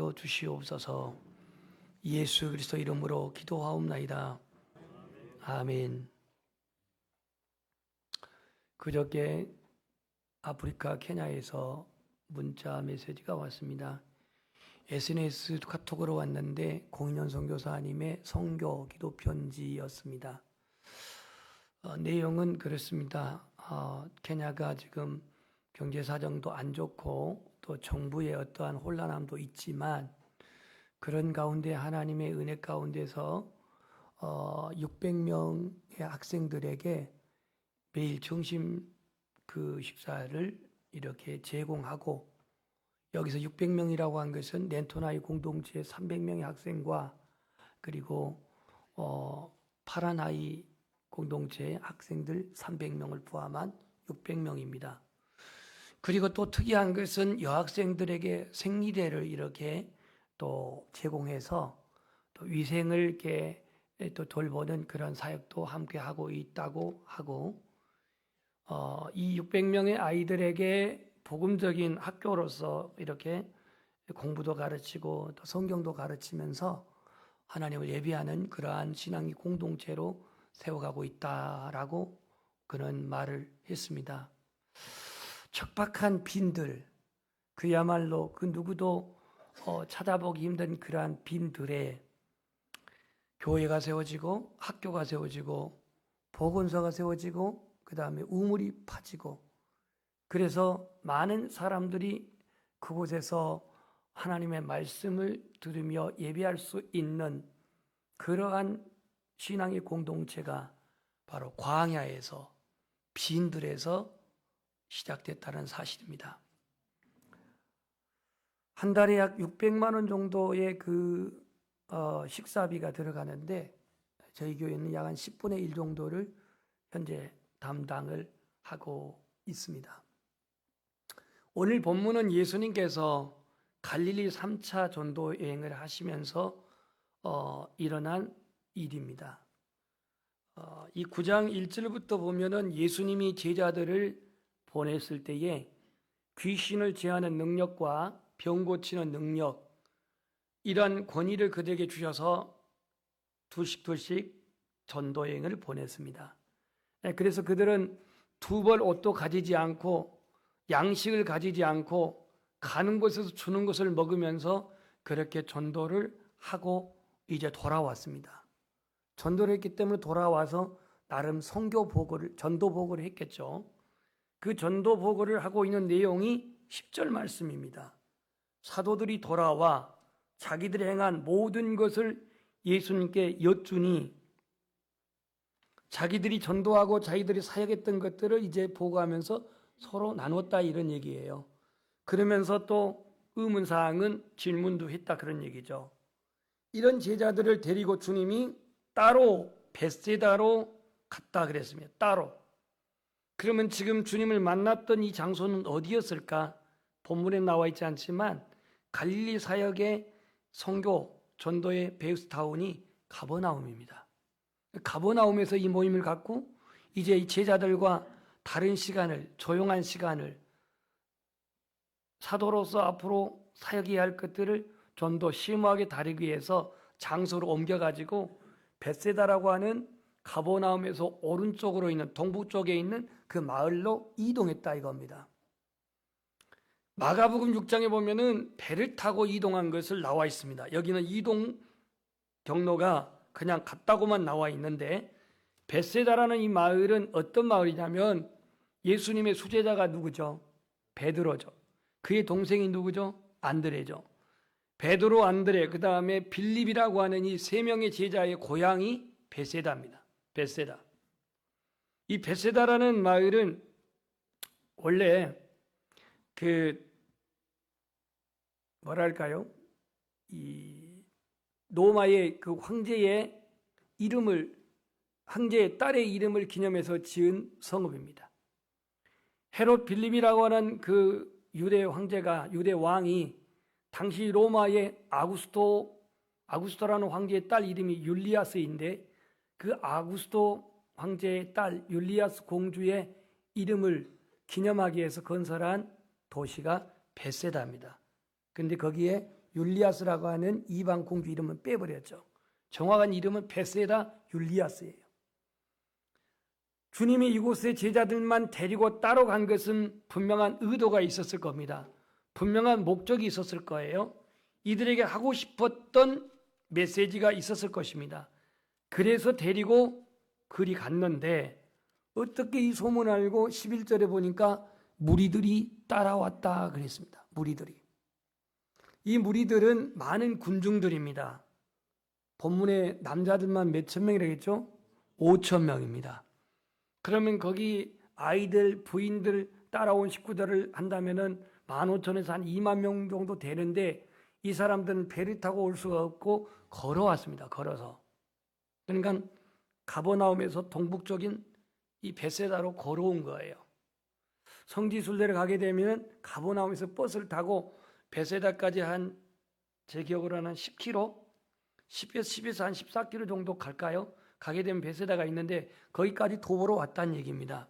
하여 주시옵소서. 예수 그리스도 이름으로 기도하옵나이다. 아멘. 그저께 아프리카 케냐에서 문자 메시지가 왔습니다. SNS 카톡으로 왔는데 공인현 선교사님의 선교 기도 편지였습니다. 내용은 그렇습니다. 케냐가 지금 경제 사정도 안 좋고 또 정부의 어떠한 혼란함도 있지만 그런 가운데 하나님의 은혜 가운데서 600명의 학생들에게 매일 점심 그 식사를 이렇게 제공하고, 여기서 600명이라고 한 것은 렌토나이 공동체 300명의 학생과 그리고 파라나이 공동체 학생들 300명을 포함한 600명입니다. 그리고 또 특이한 것은 여학생들에게 생리대를 이렇게 또 제공해서 또 위생을 이렇게 또 돌보는 그런 사역도 함께 하고 있다고 하고, 이 600명의 아이들에게 복음적인 학교로서 이렇게 공부도 가르치고 또 성경도 가르치면서 하나님을 예배하는 그러한 신앙의 공동체로 세워가고 있다라고 그는 말을 했습니다. 척박한 빈들, 그야말로 그 누구도 찾아보기 힘든 그러한 빈들에 교회가 세워지고 학교가 세워지고 보건소가 세워지고 그 다음에 우물이 파지고, 그래서 많은 사람들이 그곳에서 하나님의 말씀을 들으며 예배할 수 있는 그러한 신앙의 공동체가 바로 광야에서 빈들에서 시작됐다는 사실입니다. 한 달에 약 600만 원 정도의 그 식사비가 들어가는데 저희 교회는 약 한 10분의 1 정도를 현재 담당을 하고 있습니다. 오늘 본문은 예수님께서 갈릴리 3차 전도 여행을 하시면서 일어난 일입니다. 이 9장 1절부터 보면은 예수님이 제자들을 보냈을 때에 귀신을 제하는 능력과 병 고치는 능력, 이러한 권위를 그들에게 주셔서 둘씩 전도 여행을 보냈습니다. 그래서 그들은 두 벌 옷도 가지지 않고 양식을 가지지 않고 가는 곳에서 주는 것을 먹으면서 그렇게 전도를 하고 이제 돌아왔습니다. 전도를 했기 때문에 돌아와서 나름 선교 보고를, 전도 보고를 했겠죠. 그 전도 보고를 하고 있는 내용이 10절 말씀입니다. 사도들이 돌아와 자기들이 행한 모든 것을 예수님께 여쭈니, 자기들이 전도하고 자기들이 사역했던 것들을 이제 보고하면서 서로 나눴다, 이런 얘기예요. 그러면서 또 의문사항은 질문도 했다, 그런 얘기죠. 이런 제자들을 데리고 주님이 따로 벳세다로 갔다 그랬습니다. 따로. 그러면 지금 주님을 만났던 이 장소는 어디였을까? 본문에 나와 있지 않지만 갈릴리 사역의 선교 전도의 베이스타운이 가버나움입니다. 가버나움에서 이 모임을 갖고 이제 이 제자들과 다른 시간을, 조용한 시간을, 사도로서 앞으로 사역해야 할 것들을 좀 더 심오하게 다루기 위해서 장소를 옮겨가지고 벳세다라고 하는 가버나움에서 오른쪽으로 있는 동북쪽에 있는 그 마을로 이동했다, 이겁니다. 마가복음 6장에 보면은 배를 타고 이동한 것을 나와 있습니다. 여기는 이동 경로가 그냥 갔다고만 나와 있는데, 벳세다라는 이 마을은 어떤 마을이냐면 예수님의 수제자가 누구죠? 베드로죠. 그의 동생이 누구죠? 안드레죠. 베드로, 안드레, 그 다음에 빌립이라고 하는 이 세 명의 제자의 고향이 벳세다입니다. 벳세다. 이 벳세다라는 마을은 원래 이 로마의 그 황제의 딸의 이름을 기념해서 지은 성읍입니다. 헤롯 빌립이라고 하는 그 유대 왕이 당시 로마의 아구스토라는 황제의 딸 이름이 율리아스인데, 그 아구스토 황제의 딸 율리아스 공주의 이름을 기념하기 위해서 건설한 도시가 벳세다입니다. 그런데 거기에 율리아스라고 하는 이방 공주 이름은 빼버렸죠. 정확한 이름은 베세다 율리아스예요. 주님이 이곳에 제자들만 데리고 따로 간 것은 분명한 의도가 있었을 겁니다. 분명한 목적이 있었을 거예요. 이들에게 하고 싶었던 메시지가 있었을 것입니다. 그래서 데리고 그리 갔는데 어떻게 이 소문을 알고 11절에 보니까 무리들이 따라왔다 그랬습니다. 무리들이. 이 무리들은 많은 군중들입니다. 본문에 남자들만 몇천 명이라겠죠? 5천 명입니다. 그러면 거기 아이들, 부인들 따라온 식구들을 한다면은 15,000에서 한 2만 명 정도 되는데 이 사람들은 배를 타고 올 수가 없고 걸어왔습니다. 걸어서. 그러니까 가버나움에서 동북쪽인 이 베세다로 걸어온 거예요. 성지순례를 가게 되면 가버나움에서 버스를 타고 베세다까지 한 제 기억으로는 한 10km, 10에서 한 14km 정도 갈까요? 가게 되면 베세다가 있는데 거기까지 도보로 왔다는 얘기입니다.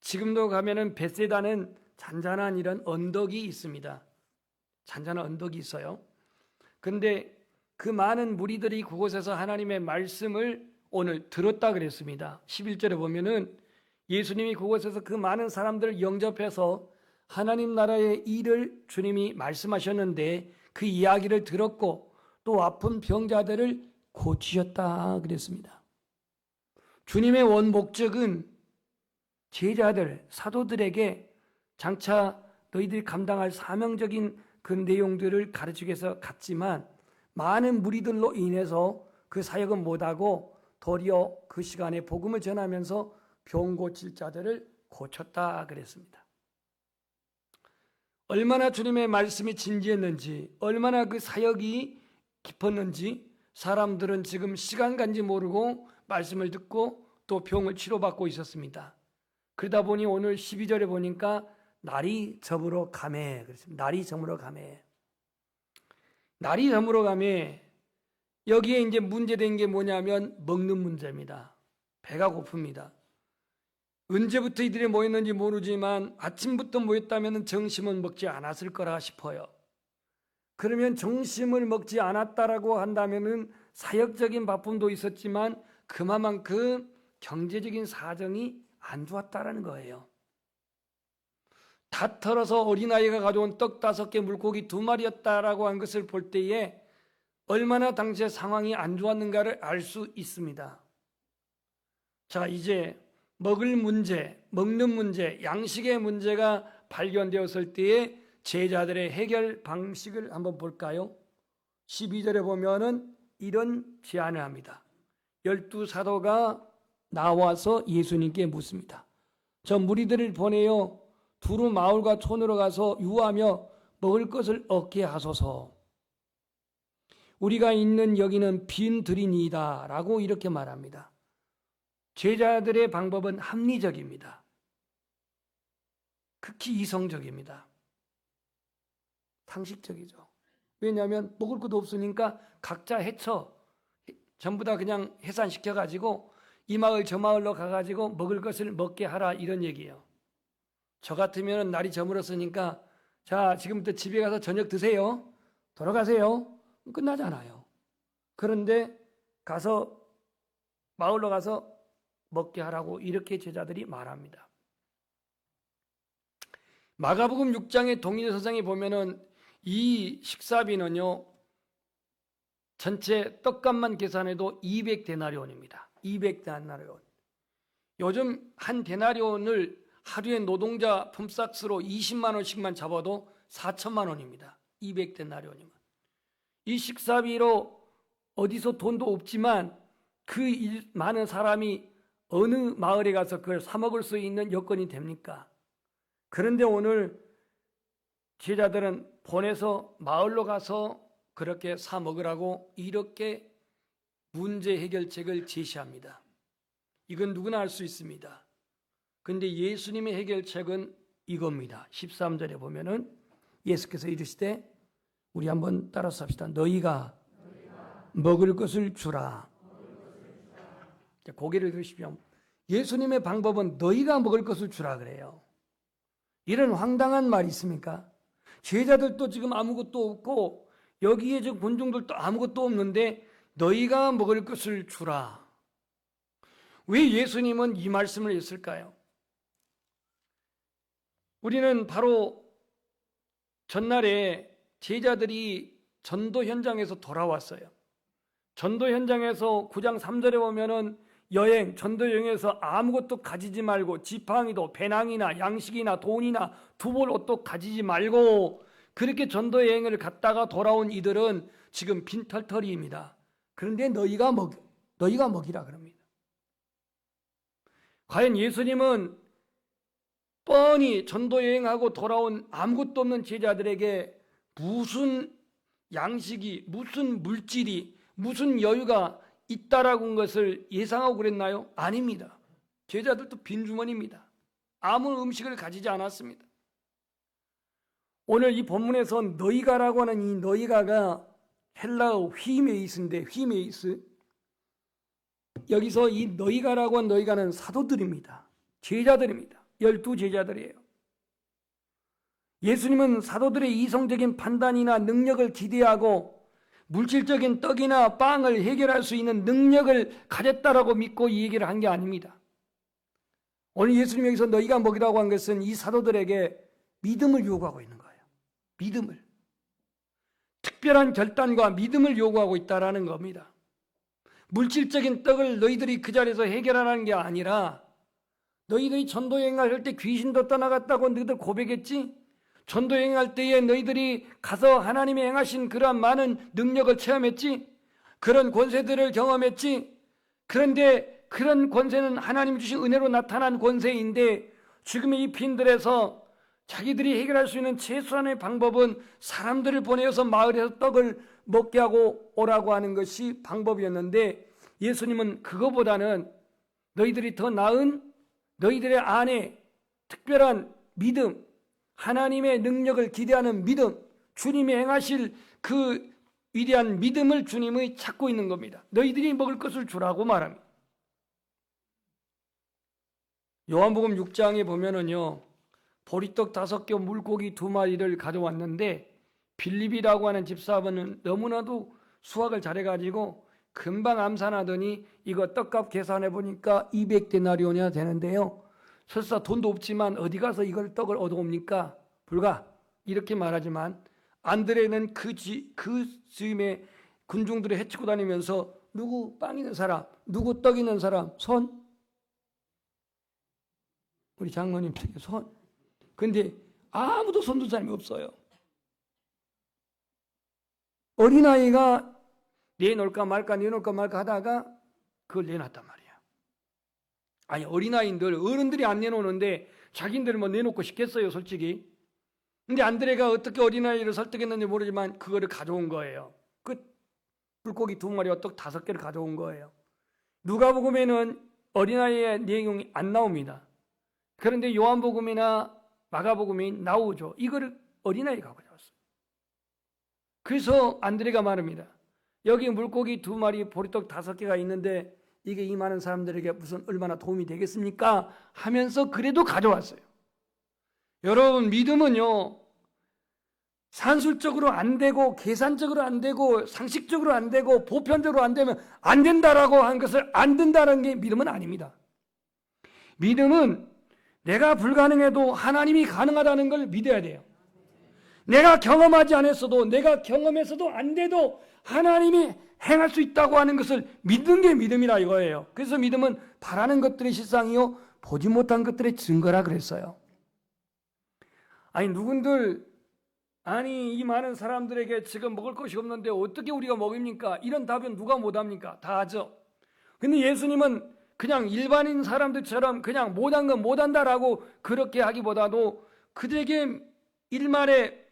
지금도 가면은 베세다는 잔잔한 이런 언덕이 있습니다. 잔잔한 언덕이 있어요. 그런데 그 많은 무리들이 그곳에서 하나님의 말씀을 오늘 들었다 그랬습니다. 11절에 보면은 예수님이 그곳에서 그 많은 사람들을 영접해서 하나님 나라의 일을 주님이 말씀하셨는데 그 이야기를 들었고 또 아픈 병자들을 고치셨다 그랬습니다. 주님의 원 목적은 제자들, 사도들에게 장차 너희들이 감당할 사명적인 그 내용들을 가르치기 위해서 갔지만 많은 무리들로 인해서 그 사역은 못하고 도리어 그 시간에 복음을 전하면서 병 고칠 자들을 고쳤다 그랬습니다. 얼마나 주님의 말씀이 진지했는지, 얼마나 그 사역이 깊었는지 사람들은 지금 시간 간지 모르고 말씀을 듣고 또 병을 치료받고 있었습니다. 그러다 보니 오늘 12절에 보니까 날이 저물어 가매 그랬습니다. 날이 저물어 가매. 날이 저물어 가매. 여기에 이제 문제된 게 뭐냐면 먹는 문제입니다. 배가 고픕니다. 언제부터 이들이 모였는지 모르지만 아침부터 모였다면 점심은 먹지 않았을 거라 싶어요. 그러면 점심을 먹지 않았다라고 한다면은 사역적인 바쁨도 있었지만 그만큼 경제적인 사정이 안 좋았다라는 거예요. 다 털어서 어린아이가 가져온 떡 5개, 물고기 2마리였다라고 한 것을 볼 때에 얼마나 당시의 상황이 안 좋았는가를 알 수 있습니다. 자, 이제 먹을 문제, 먹는 문제, 양식의 문제가 발견되었을 때에 제자들의 해결 방식을 한번 볼까요? 12절에 보면은 이런 제안을 합니다. 12사도가 나와서 예수님께 묻습니다. 저 무리들을 보내어 두루 마을과 촌으로 가서 유하며 먹을 것을 얻게 하소서. 우리가 있는 여기는 빈 들이니이다 라고 이렇게 말합니다. 제자들의 방법은 합리적입니다. 극히 이성적입니다. 상식적이죠. 왜냐하면 먹을 것도 없으니까 각자 해쳐 전부 다 그냥 해산시켜가지고 이 마을 저 마을로 가가지고 먹을 것을 먹게 하라 이런 얘기예요. 저 같으면 날이 저물었으니까 자 지금부터 집에 가서 저녁 드세요. 돌아가세요. 끝나잖아요. 그런데 가서 마을로 가서 먹게 하라고 이렇게 제자들이 말합니다. 마가복음 6장의 동일서상에 보면은 이 식사비는요 전체 떡값만 계산해도 200데나리온입니다. 200데나리온. 요즘 한 데나리온을 하루에 노동자 품삯으로 20만 원씩만 잡아도 4천만 원입니다. 200데나리온이면. 이 식사비로 어디서 돈도 없지만 그 많은 사람이 어느 마을에 가서 그걸 사 먹을 수 있는 여건이 됩니까? 그런데 오늘 제자들은 보내서 마을로 가서 그렇게 사 먹으라고 이렇게 문제 해결책을 제시합니다. 이건 누구나 알 수 있습니다. 그런데 예수님의 해결책은 이겁니다. 13절에 보면은 예수께서 이르시되 우리 한번 따라서 합시다. 너희가 먹을 것을 주라. 고개를 들으시면 예수님의 방법은 너희가 먹을 것을 주라 그래요. 이런 황당한 말이 있습니까? 제자들도 지금 아무것도 없고 여기에 저 군중들도 아무것도 없는데 너희가 먹을 것을 주라. 왜 예수님은 이 말씀을 했을까요? 우리는 바로 전날에 제자들이 전도 현장에서 돌아왔어요. 전도 현장에서 9장 3절에 보면은 전도 여행에서 아무것도 가지지 말고 지팡이도 배낭이나 양식이나 돈이나 두벌 옷도 가지지 말고 그렇게 전도 여행을 갔다가 돌아온 이들은 지금 빈털터리입니다. 그런데 너희가 먹이라 그럽니다. 과연 예수님은 뻔히 전도 여행하고 돌아온 아무것도 없는 제자들에게 무슨 양식이, 무슨 물질이, 무슨 여유가 있다라고 한 것을 예상하고 그랬나요? 아닙니다. 제자들도 빈주머니입니다. 아무 음식을 가지지 않았습니다. 오늘 이 본문에서 너희가라고 하는 이 너희가가 헬라어 휘메이스인데, 휘메이스, 여기서 이 너희가라고 한 너희가는 사도들입니다. 제자들입니다. 12제자들이에요. 예수님은 사도들의 이성적인 판단이나 능력을 기대하고 물질적인 떡이나 빵을 해결할 수 있는 능력을 가졌다라고 믿고 이 얘기를 한 게 아닙니다. 오늘 예수님이 여기서 너희가 먹이라고 한 것은 이 사도들에게 믿음을 요구하고 있는 거예요. 믿음을. 특별한 결단과 믿음을 요구하고 있다라는 겁니다. 물질적인 떡을 너희들이 그 자리에서 해결하라는 게 아니라 너희들이 전도여행을 할 때 귀신도 떠나갔다고 너희들 고백했지? 전도여행할 때에 너희들이 가서 하나님이 행하신 그러한 많은 능력을 체험했지? 그런 권세들을 경험했지? 그런데 그런 권세는 하나님이 주신 은혜로 나타난 권세인데 지금 이 빈들에서 자기들이 해결할 수 있는 최소한의 방법은 사람들을 보내서 마을에서 떡을 먹게 하고 오라고 하는 것이 방법이었는데 예수님은 그거보다는 너희들이 더 나은 너희들의 안에 특별한 믿음, 하나님의 능력을 기대하는 믿음, 주님이 행하실 그 위대한 믿음을 주님이 찾고 있는 겁니다. 너희들이 먹을 것을 주라고 말합니다. 요한복음 6장에 보면은요, 보리떡 5개, 물고기 2마리를 가져왔는데 빌립이라고 하는 집사분은 너무나도 수학을 잘해가지고 금방 암산하더니 이거 떡값 계산해 보니까 200데나리온이나 되는데요. 설사 돈도 없지만 어디 가서 이걸 떡을 얻어옵니까? 불가. 이렇게 말하지만 안드레는 그 즈음에 군중들을 해치고 다니면서 누구 빵 있는 사람, 누구 떡 있는 사람, 손? 우리 장로님 손. 근데 아무도 손든 사람이 없어요. 어린아이가 내놓을까 말까 하다가 그걸 내놨단 말이야. 아니 어린아이들 어른들이 안 내놓는데 자기들은 뭐 내놓고 싶겠어요 솔직히. 근데 안드레가 어떻게 어린아이를 설득했는지 모르지만 그거를 가져온 거예요. 그 물고기 2마리와 떡 5개를 가져온 거예요. 누가복음에는 어린아이의 내용이 안 나옵니다. 그런데 요한복음이나 마가복음이 나오죠. 이거를 어린아이가 가져왔어요. 그래서 안드레가 말합니다. 여기 물고기 2마리, 보리떡 5개가 있는데 이게 이 많은 사람들에게 무슨 얼마나 도움이 되겠습니까? 하면서 그래도 가져왔어요. 여러분 믿음은요, 산술적으로 안 되고 계산적으로 안 되고 상식적으로 안 되고 보편적으로 안 되면 안 된다라고 한 것을 안 된다는 게 믿음은 아닙니다. 믿음은 내가 불가능해도 하나님이 가능하다는 걸 믿어야 돼요. 내가 경험하지 않았어도, 내가 경험했어도 안 돼도 하나님이 행할 수 있다고 하는 것을 믿는 게 믿음이라 이거예요. 그래서 믿음은 바라는 것들의 실상이요 보지 못한 것들의 증거라 그랬어요. 아니 누군들 이 많은 사람들에게 지금 먹을 것이 없는데 어떻게 우리가 먹입니까? 이런 답은 누가 못합니까? 다 하죠. 근데 예수님은 그냥 일반인 사람들처럼 그냥 못한 건 못한다라고 그렇게 하기보다도 그들에게 일말의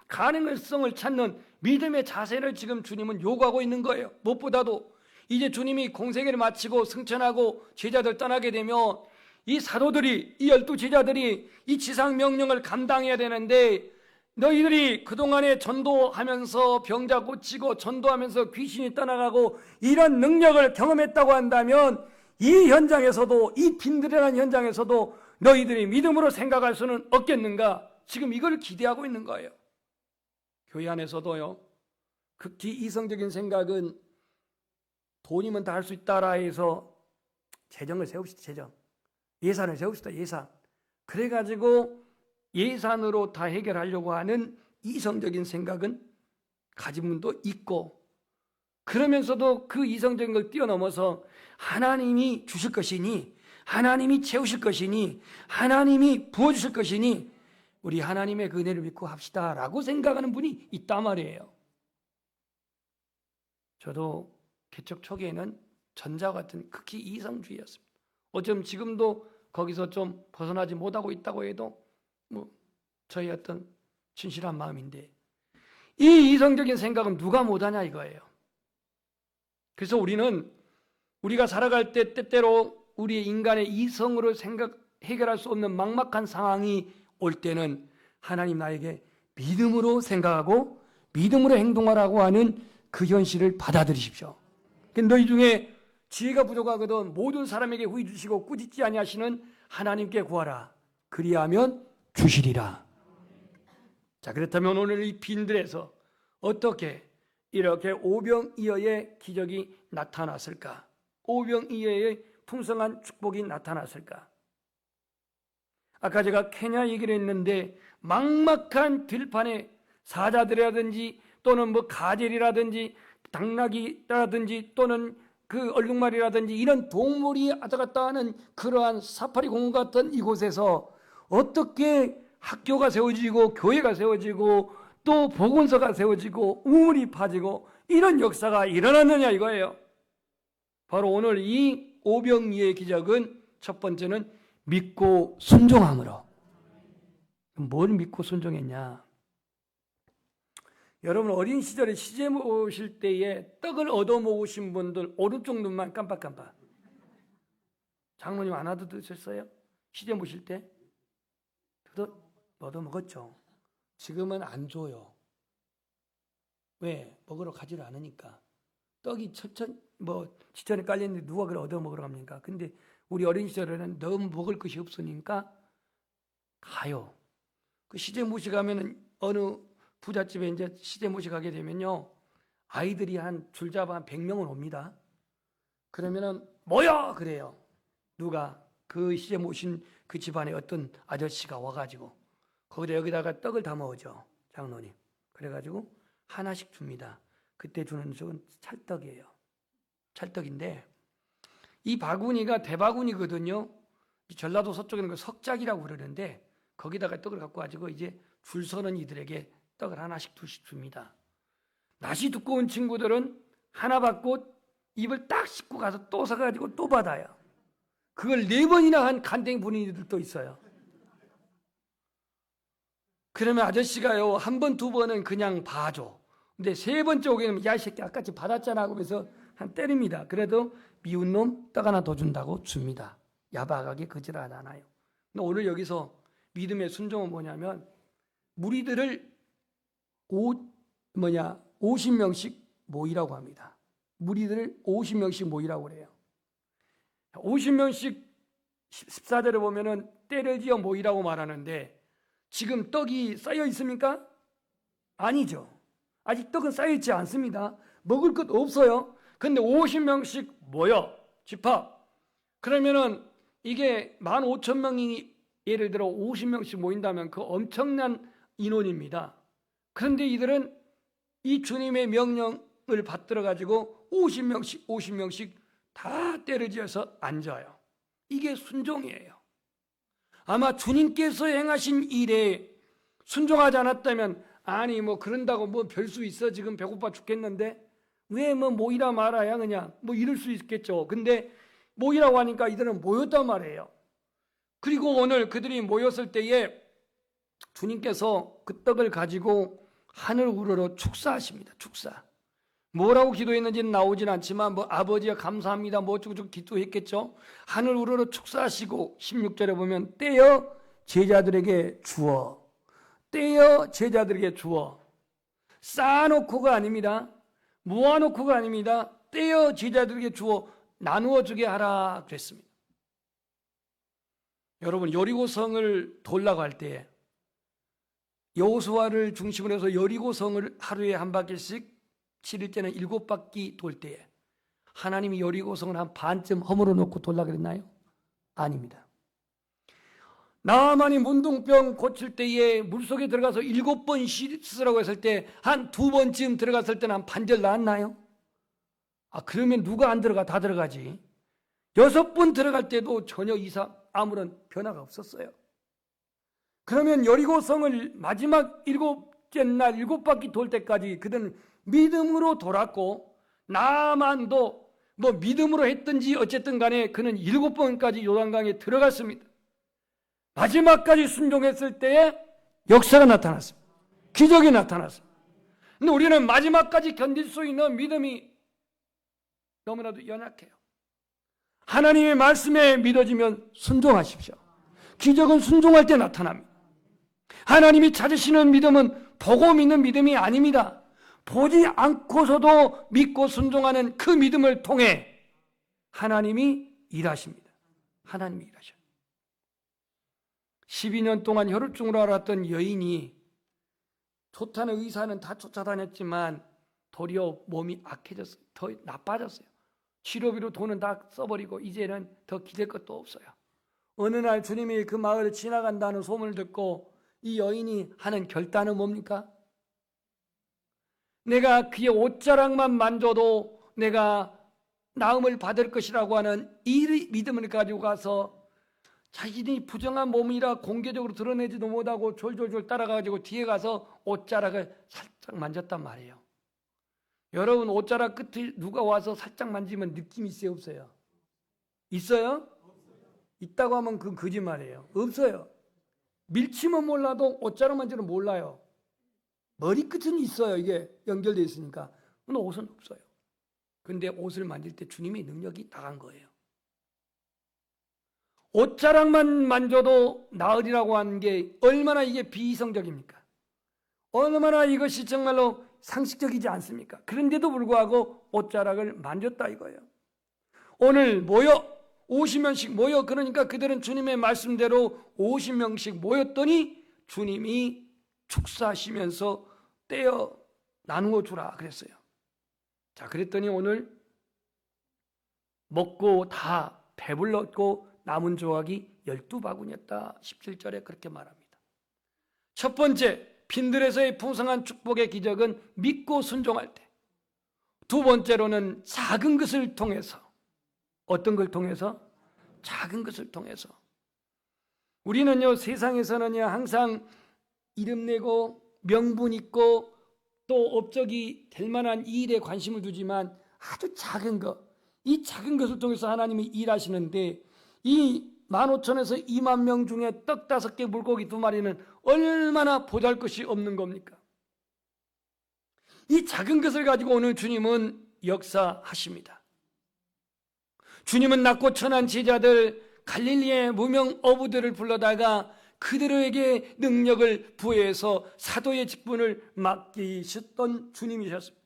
가능성을 찾는 믿음의 자세를 지금 주님은 요구하고 있는 거예요. 무엇보다도 이제 주님이 공생애를 마치고 승천하고 제자들 떠나게 되면 이 사도들이, 이 12제자들이 이 지상명령을 감당해야 되는데 너희들이 그동안에 전도하면서 병자 고치고 전도하면서 귀신이 떠나가고 이런 능력을 경험했다고 한다면 이 현장에서도, 이 빈들이라는 현장에서도 너희들이 믿음으로 생각할 수는 없겠는가? 지금 이걸 기대하고 있는 거예요. 교회 안에서도요, 극히 이성적인 생각은 돈이면 다 할 수 있다라 해서 재정을 세웁시다. 재정. 예산을 세웁시다. 예산. 그래가지고 예산으로 다 해결하려고 하는 이성적인 생각은 가진 분도 있고, 그러면서도 그 이성적인 걸 뛰어넘어서 하나님이 주실 것이니, 하나님이 채우실 것이니, 하나님이 부어주실 것이니 우리 하나님의 그 은혜를 믿고 합시다 라고 생각하는 분이 있단 말이에요. 저도 개척 초기에는 전자와 같은 극히 이성주의였습니다. 어쩌면 지금도 거기서 좀 벗어나지 못하고 있다고 해도 저희 어떤 진실한 마음인데, 이 이성적인 생각은 누가 못하냐 이거예요. 그래서 우리가 살아갈 때 때때로 우리의 인간의 이성으로 해결할 수 없는 막막한 상황이 올 때는 하나님 나에게 믿음으로 생각하고 믿음으로 행동하라고 하는 그 현실을 받아들이십시오. 너희 중에 지혜가 부족하거든 모든 사람에게 후히 주시고 꾸짖지 아니하시는 하나님께 구하라. 그리하면 주시리라. 자, 그렇다면 오늘 이 빈들에서 어떻게 이렇게 오병이어의 기적이 나타났을까? 오병이어의 풍성한 축복이 나타났을까? 아까 제가 케냐 얘기를 했는데 막막한 들판에 사자들이라든지 또는 가젤이라든지 당나귀라든지 또는 그 얼룩말이라든지 이런 동물이 왔다 갔다 하는 그러한 사파리 공원 같은 이곳에서 어떻게 학교가 세워지고 교회가 세워지고 또 보건소가 세워지고 우물이 파지고 이런 역사가 일어났느냐 이거예요. 바로 오늘 이 오병이어의 기적은 첫 번째는 믿고 순종함으로. 뭘 믿고 순종했냐? 여러분 어린 시절에 시제 모실 때에 떡을 얻어 먹으신 분들 오른쪽 눈만 깜빡깜빡. 장로님 안 얻어 드셨어요? 시제 모실 때? 얻어 먹었죠. 지금은 안 줘요. 왜? 먹으러 가지를 않으니까. 떡이 지천에 깔렸는데 누가 그걸 얻어 먹으러 갑니까? 근데 우리 어린 시절에는 너무 먹을 것이 없으니까 가요. 그 시제 모시 가면은 어느 부잣집에 이제 시제 모시 가게 되면요, 아이들이 한 줄잡아 한 100명은 옵니다. 그러면은 뭐야 그래요. 누가 그 시제 모신 그 집안에 어떤 아저씨가 와가지고 여기다가 떡을 담아오죠. 장로님. 그래가지고 하나씩 줍니다. 그때 주는 쪽은 찰떡이에요. 찰떡인데 이 바구니가 대바구니거든요. 전라도 서쪽에는 그 석작이라고 그러는데 거기다가 떡을 갖고 가지고 이제 줄 서는 이들에게 떡을 하나씩 둘씩 줍니다. 낯이 두꺼운 친구들은 하나 받고 입을 딱 씻고 가서 또 사가지고 또 받아요. 그걸 4번이나 한 간땡이 분위기들도 있어요. 그러면 아저씨가요, 1번, 2번은 그냥 봐줘. 근데 3번째 오게 되면 야, 이 새끼 아까 받았잖아 하면서 한 때립니다. 그래도 미운 놈 떡 하나 더 준다고 줍니다. 야박하게 거절하지 않아요. 근데 오늘 여기서 믿음의 순종은 뭐냐면 무리들을 50명씩 모이라고 합니다. 무리들을 50명씩 모이라고 그래요. 50명씩 14절에 보면은 때를 지어 모이라고 말하는데 지금 떡이 쌓여 있습니까? 아니죠. 아직 떡은 쌓여 있지 않습니다. 먹을 것 없어요. 근데 50명씩 모여 집합. 그러면은 이게 15,000명이 예를 들어 50명씩 모인다면 그 엄청난 인원입니다. 그런데 이들은 이 주님의 명령을 받들어 가지고 50명씩 다 때를 지어서 앉아요. 이게 순종이에요. 아마 주님께서 행하신 일에 순종하지 않았다면 아니 그런다고 별수 있어 지금 배고파 죽겠는데 왜 모이라 말아야 그냥 이럴 수 있겠죠. 근데 모이라고 하니까 이들은 모였단 말이에요. 그리고 오늘 그들이 모였을 때에 주님께서 그 떡을 가지고 하늘 우러러 축사하십니다. 축사. 뭐라고 기도했는지는 나오진 않지만 아버지야 감사합니다 어쩌고저쩌고 기도했겠죠. 하늘 우러러 축사하시고 16절에 보면 떼어 제자들에게 주어, 떼어 제자들에게 주어. 쌓아놓고가 아닙니다. 모아놓고가 아닙니다. 떼어 제자들에게 주어 나누어 주게 하라 그랬습니다. 여러분 여리고성을 돌라고 할 때 여호수아를 중심으로 해서 여리고성을 하루에 한 바퀴씩 7일째는 7바퀴 돌 때에 하나님이 여리고성을 한 반쯤 허물어 놓고 돌라 그랬나요? 아닙니다. 나아만이 문둥병 고칠 때에 물속에 들어가서 7번 씻으라고 했을 때 한 2번쯤 들어갔을 때는 한 반절 나았나요? 그러면 누가 안 들어가? 다 들어가지. 6번 들어갈 때도 전혀 이상 아무런 변화가 없었어요. 그러면 여리고성을 마지막 7째 날 7바퀴 돌 때까지 그들은 믿음으로 돌았고, 나아만도 믿음으로 했든지 어쨌든 간에 그는 7번까지 요단강에 들어갔습니다. 마지막까지 순종했을 때에 역사가 나타났습니다. 기적이 나타났습니다. 근데 우리는 마지막까지 견딜 수 있는 믿음이 너무나도 연약해요. 하나님의 말씀에 믿어지면 순종하십시오. 기적은 순종할 때 나타납니다. 하나님이 찾으시는 믿음은 보고 믿는 믿음이 아닙니다. 보지 않고서도 믿고 순종하는 그 믿음을 통해 하나님이 일하십니다. 하나님이 일하셔요. 12년 동안 혈우증으로 앓았던 여인이 좋다는 의사는 다 쫓아다녔지만 도리어 몸이 악해졌어요. 더 나빠졌어요. 치료비로 돈은 다 써버리고 이제는 더 기댈 것도 없어요. 어느 날 주님이 그 마을을 지나간다는 소문을 듣고 이 여인이 하는 결단은 뭡니까? 내가 그의 옷자락만 만져도 내가 나음을 받을 것이라고 하는 이 믿음을 가지고 가서 자신이 부정한 몸이라 공개적으로 드러내지도 못하고 졸졸졸 따라가지고 뒤에 가서 옷자락을 살짝 만졌단 말이에요. 여러분, 옷자락 끝에 누가 와서 살짝 만지면 느낌이 있어요, 없어요? 있어요? 있다고 하면 그건 거짓말이에요. 없어요. 밀치면 몰라도 옷자락 만지면 몰라요. 머리끝은 있어요. 이게 연결되어 있으니까. 근데 옷은 없어요. 근데 옷을 만질 때 주님의 능력이 당한 거예요. 옷자락만 만져도 나으리라고 하는 게 얼마나 이게 비이성적입니까? 얼마나 이것이 정말로 상식적이지 않습니까? 그런데도 불구하고 옷자락을 만졌다 이거예요. 오늘 모여 50명씩 모여, 그러니까 그들은 주님의 말씀대로 50명씩 모였더니 주님이 축사하시면서 떼어 나누어 주라 그랬어요. 자, 그랬더니 오늘 먹고 다 배불렀고 남은 조각이 12바구니였다. 17절에 그렇게 말합니다. 첫 번째, 빈들에서의 풍성한 축복의 기적은 믿고 순종할 때. 두 번째로는 작은 것을 통해서. 어떤 걸 통해서? 작은 것을 통해서. 우리는요, 세상에서는요, 항상 이름 내고 명분 있고 또 업적이 될 만한 이 일에 관심을 두지만 아주 작은 것, 이 작은 것을 통해서 하나님이 일하시는데, 이 15,000에서 2만 명 중에 떡 5개 물고기 2마리는 얼마나 보잘것이 없는 겁니까? 이 작은 것을 가지고 오늘 주님은 역사하십니다. 주님은 낮고 천한 제자들 갈릴리의 무명 어부들을 불러다가 그들에게 능력을 부여해서 사도의 직분을 맡기셨던 주님이셨습니다.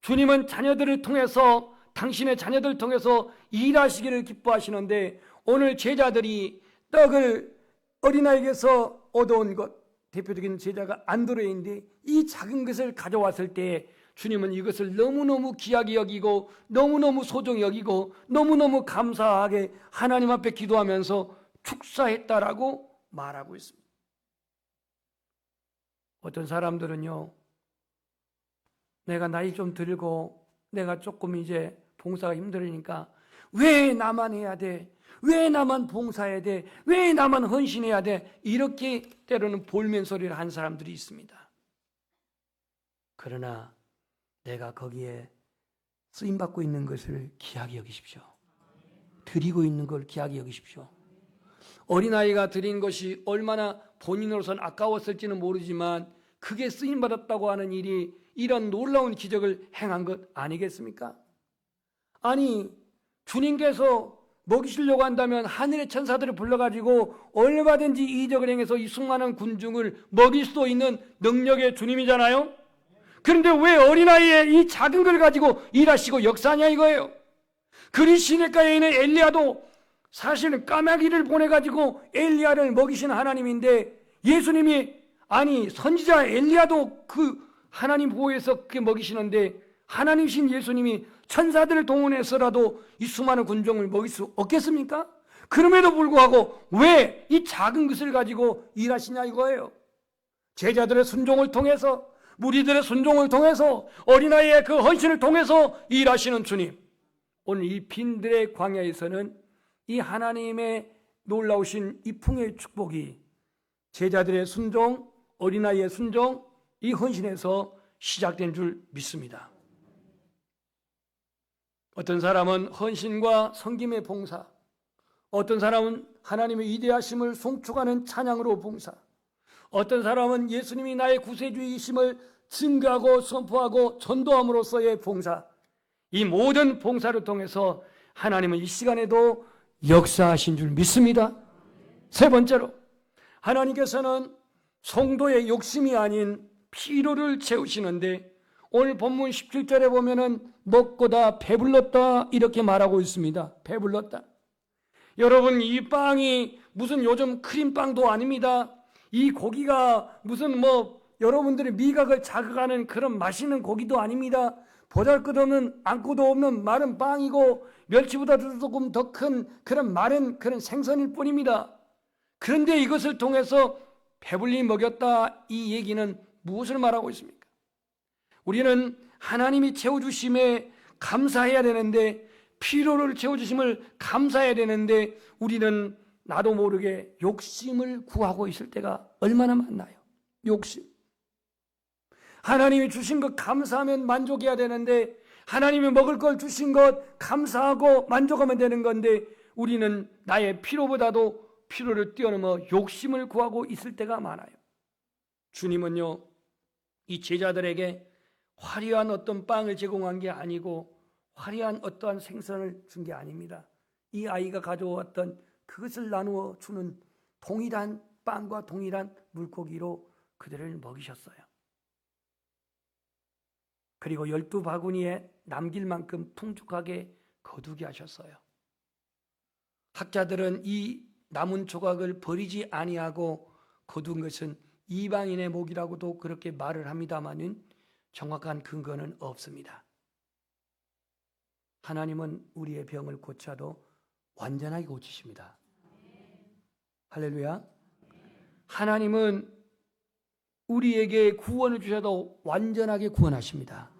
주님은 자녀들을 통해서, 당신의 자녀들을 통해서 일하시기를 기뻐하시는데, 오늘 제자들이 떡을 어린아이에게서 얻어온 것, 대표적인 제자가 안드레인데, 이 작은 것을 가져왔을 때 주님은 이것을 너무너무 귀하게 여기고 너무너무 소중히 여기고 너무너무 감사하게 하나님 앞에 기도하면서 축사했다라고 말하고 있습니다. 어떤 사람들은요, 내가 나이 좀 들고 내가 조금 이제 봉사가 힘들으니까 왜 나만 해야 돼? 왜 나만 봉사해야 돼? 왜 나만 헌신해야 돼? 이렇게 때로는 볼멘소리를 한 사람들이 있습니다. 그러나 내가 거기에 쓰임받고 있는 것을 귀하게 여기십시오. 드리고 있는 걸 귀하게 여기십시오. 어린아이가 드린 것이 얼마나 본인으로서는 아까웠을지는 모르지만 그게 쓰임받았다고 하는 일이 이런 놀라운 기적을 행한 것 아니겠습니까? 아니, 주님께서 먹이시려고 한다면 하늘의 천사들을 불러가지고 얼마든지 이적을 행해서 이 수많은 군중을 먹일 수도 있는 능력의 주님이잖아요. 그런데 왜 어린아이의 이 작은 걸 가지고 일하시고 역사하냐 이거예요. 그리시네가에 있는 엘리야도 사실은 까마귀를 보내가지고 엘리야를 먹이신 하나님인데, 예수님이 아니 선지자 엘리야도 그 하나님 보호해서 그렇게 먹이시는데 하나님이신 예수님이 천사들을 동원해서라도 이 수많은 군종을 먹일 수 없겠습니까? 그럼에도 불구하고 왜 이 작은 것을 가지고 일하시냐 이거예요. 제자들의 순종을 통해서, 무리들의 순종을 통해서, 어린아이의 그 헌신을 통해서 일하시는 주님, 오늘 이 빈들의 광야에서는 이 하나님의 놀라우신 이 풍요의 축복이 제자들의 순종, 어린아이의 순종, 이 헌신에서 시작된 줄 믿습니다. 어떤 사람은 헌신과 섬김의 봉사, 어떤 사람은 하나님의 위대하심을 송축하는 찬양으로 봉사, 어떤 사람은 예수님이 나의 구세주이심을 증거하고 선포하고 전도함으로써의 봉사, 이 모든 봉사를 통해서 하나님은 이 시간에도 역사하신 줄 믿습니다. 세 번째로, 하나님께서는 성도의 욕심이 아닌 필요를 채우시는데, 오늘 본문 17절에 보면은 먹고다 배불렀다 이렇게 말하고 있습니다. 배불렀다. 여러분, 이 빵이 무슨 요즘 크림빵도 아닙니다. 이 고기가 무슨 여러분들의 미각을 자극하는 그런 맛있는 고기도 아닙니다. 보잘것없는 안고도 없는 마른 빵이고 멸치보다 조금 더 큰 그런 마른 그런 생선일 뿐입니다. 그런데 이것을 통해서 배불리 먹였다, 이 얘기는 무엇을 말하고 있습니까? 우리는 하나님이 채워주심에 감사해야 되는데, 필요를 채워주심을 감사해야 되는데, 우리는 나도 모르게 욕심을 구하고 있을 때가 얼마나 많나요? 욕심. 하나님이 주신 것 감사하면 만족해야 되는데, 하나님이 먹을 걸 주신 것 감사하고 만족하면 되는 건데, 우리는 나의 필요보다도 필요를 뛰어넘어 욕심을 구하고 있을 때가 많아요. 주님은요, 이 제자들에게 화려한 어떤 빵을 제공한 게 아니고 화려한 어떠한 생선을 준 게 아닙니다. 이 아이가 가져왔던 그것을 나누어 주는 동일한 빵과 동일한 물고기로 그들을 먹이셨어요. 그리고 12바구니에 남길 만큼 풍족하게 거두게 하셨어요. 학자들은 이 남은 조각을 버리지 아니하고 거둔 것은 이방인의 목이라고도 그렇게 말을 합니다마는 정확한 근거는 없습니다. 하나님은 우리의 병을 고쳐도 완전하게 고치십니다. 할렐루야. 하나님은 우리에게 구원을 주셔도 완전하게 구원하십니다.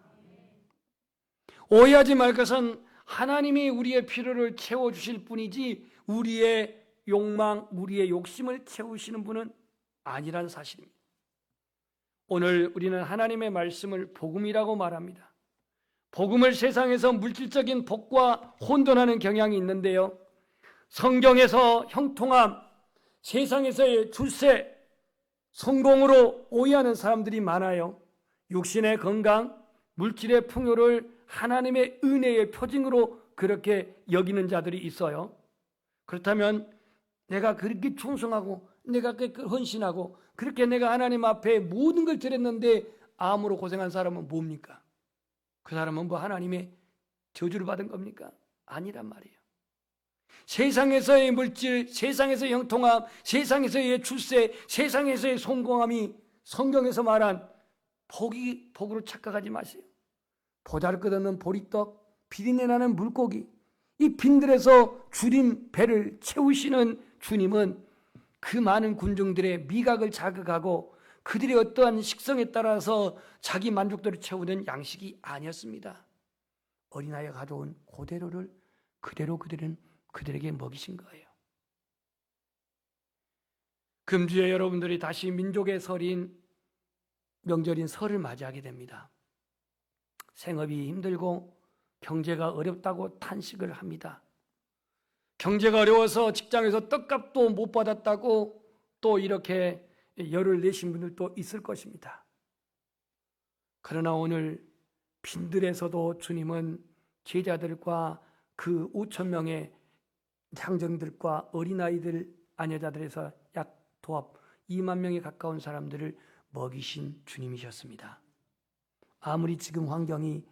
오해하지 말 것은 하나님이 우리의 필요를 채워주실 뿐이지 우리의 욕망, 우리의 욕심을 채우시는 분은 아니라는 사실입니다. 오늘 우리는 하나님의 말씀을 복음이라고 말합니다. 복음을 세상에서 물질적인 복과 혼돈하는 경향이 있는데요, 성경에서 형통함, 세상에서의 출세, 성공으로 오해하는 사람들이 많아요. 육신의 건강, 물질의 풍요를 하나님의 은혜의 표징으로 그렇게 여기는 자들이 있어요. 그렇다면 내가 그렇게 충성하고 내가 그렇게 헌신하고 그렇게 내가 하나님 앞에 모든 걸 드렸는데 암으로 고생한 사람은 뭡니까? 그 사람은 하나님의 저주를 받은 겁니까? 아니란 말이에요. 세상에서의 물질, 세상에서의 형통함, 세상에서의 출세, 세상에서의 성공함이 성경에서 말한 복으로 착각하지 마세요. 보잘것없는 보리떡, 비린내 나는 물고기, 이 빈들에서 주린 배를 채우시는 주님은 그 많은 군중들의 미각을 자극하고 그들의 어떠한 식성에 따라서 자기 만족도를 채우는 양식이 아니었습니다. 어린아이가 가져온 그대로를 그대로 그들은 그들에게 먹이신 거예요. 금주에 여러분들이 다시 민족의 설인 명절인 설을 맞이하게 됩니다. 생업이 힘들고 경제가 어렵다고 탄식을 합니다. 경제가 어려워서 직장에서 떡값도 못 받았다고 또 이렇게 열을 내신 분들도 있을 것입니다. 그러나 오늘 빈들에서도 주님은 제자들과 그 5천 명의 장정들과 어린아이들, 아녀자들에서 약 도합 2만 명에 가까운 사람들을 먹이신 주님이셨습니다. 아무리 지금 환경이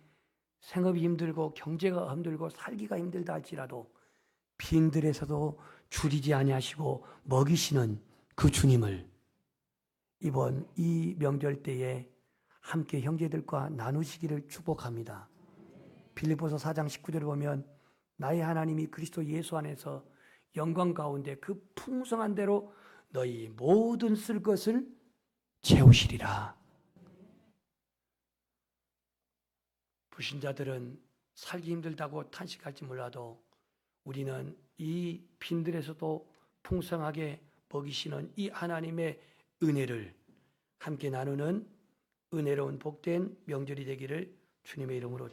생업이 힘들고 경제가 힘들고 살기가 힘들다 할지라도 빈들에서도 줄이지 아니하시고 먹이시는 그 주님을 이번 이 명절 때에 함께 형제들과 나누시기를 축복합니다. 빌립보서 4장 19절을 보면 나의 하나님이 그리스도 예수 안에서 영광 가운데 그 풍성한 대로 너희 모든 쓸 것을 채우시리라. 불신자들은 살기 힘들다고 탄식할지 몰라도 우리는 이 빈들에서도 풍성하게 먹이시는 이 하나님의 은혜를 함께 나누는 은혜로운 복된 명절이 되기를 주님의 이름으로